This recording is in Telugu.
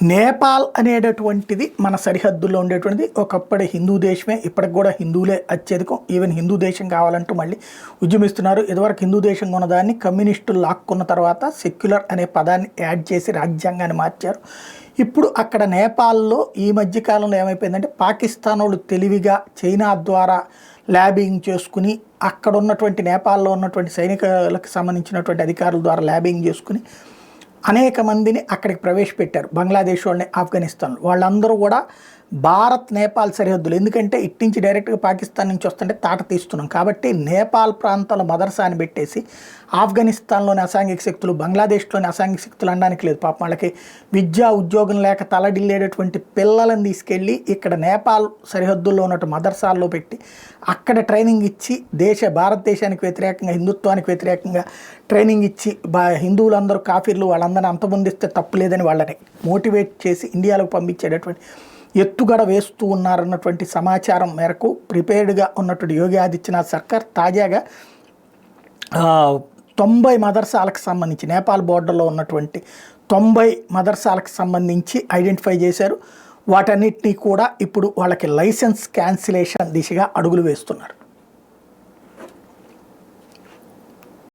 నేపాల్ అనేటటువంటిది మన సరిహద్దుల్లో ఉండేటువంటిది ఒకప్పటి హిందూ దేశమే. ఇప్పటికి కూడా హిందువులే అత్యధికం. ఈవెన్ హిందూ దేశం కావాలంటూ మళ్ళీ ఉద్యమిస్తున్నారు. ఇదివరకు హిందూ దేశంగా ఉన్నదాన్ని కమ్యూనిస్టులు లాక్కున్న తర్వాత సెక్యులర్ అనే పదాన్ని యాడ్ చేసి రాజ్యాంగాన్ని మార్చారు. ఇప్పుడు అక్కడ నేపాల్లో ఈ మధ్యకాలంలో ఏమైపోయిందంటే పాకిస్తాన్ వాళ్ళు తెలివిగా చైనా ద్వారా ల్యాబింగ్ చేసుకుని అక్కడ ఉన్నటువంటి నేపాల్లో ఉన్నటువంటి సైనికులకు సంబంధించినటువంటి అధికారుల ద్వారా ల్యాబింగ్ చేసుకుని అనేక మందిని అక్కడికి ప్రవేశపెట్టారు. బంగ్లాదేశ్ వాళ్ళని, ఆఫ్ఘనిస్తాన్ వాళ్ళందరూ కూడా భారత్ నేపాల్ సరిహద్దులు. ఎందుకంటే ఇటు నుంచి డైరెక్ట్గా పాకిస్తాన్ నుంచి వస్తుంటే తాట తీస్తున్నాం కాబట్టి నేపాల్ ప్రాంతంలో మదర్సాని పెట్టేసి ఆఫ్ఘనిస్తాన్లోని అసాంఘిక శక్తులు, బంగ్లాదేశ్లోని అసాంఘిక శక్తులు అనడానికి లేదు. పాపం వాళ్ళకి విద్యా ఉద్యోగం లేక తలడిల్లేటటువంటి పిల్లలను తీసుకెళ్ళి ఇక్కడ నేపాల్ సరిహద్దుల్లో ఉన్నట్టు మదర్సాల్లో పెట్టి అక్కడ ట్రైనింగ్ ఇచ్చి భారతదేశానికి వ్యతిరేకంగా, హిందుత్వానికి వ్యతిరేకంగా ట్రైనింగ్ ఇచ్చి హిందువులందరూ కాఫీర్లు వాళ్ళందరినీ అంతమొందిస్తే తప్పు లేదని వాళ్ళని మోటివేట్ చేసి ఇండియాలోకి పంపించేటటువంటి ఎత్తుగడ వేస్తూ ఉన్నారన్నటువంటి సమాచారం మేరకు ప్రిపేర్డ్గా ఉన్నటువంటి యోగి ఆదిత్యనాథ్ సర్కార్ తాజాగా 90 మదర్సాలకు సంబంధించి నేపాల్ బోర్డర్లో ఉన్నటువంటి 90 మదర్సాలకు సంబంధించి ఐడెంటిఫై చేశారు. వాటన్నిటినీ కూడా ఇప్పుడు వాళ్ళకి లైసెన్స్ క్యాన్సిలేషన్ దిశగా అడుగులు వేస్తున్నారు.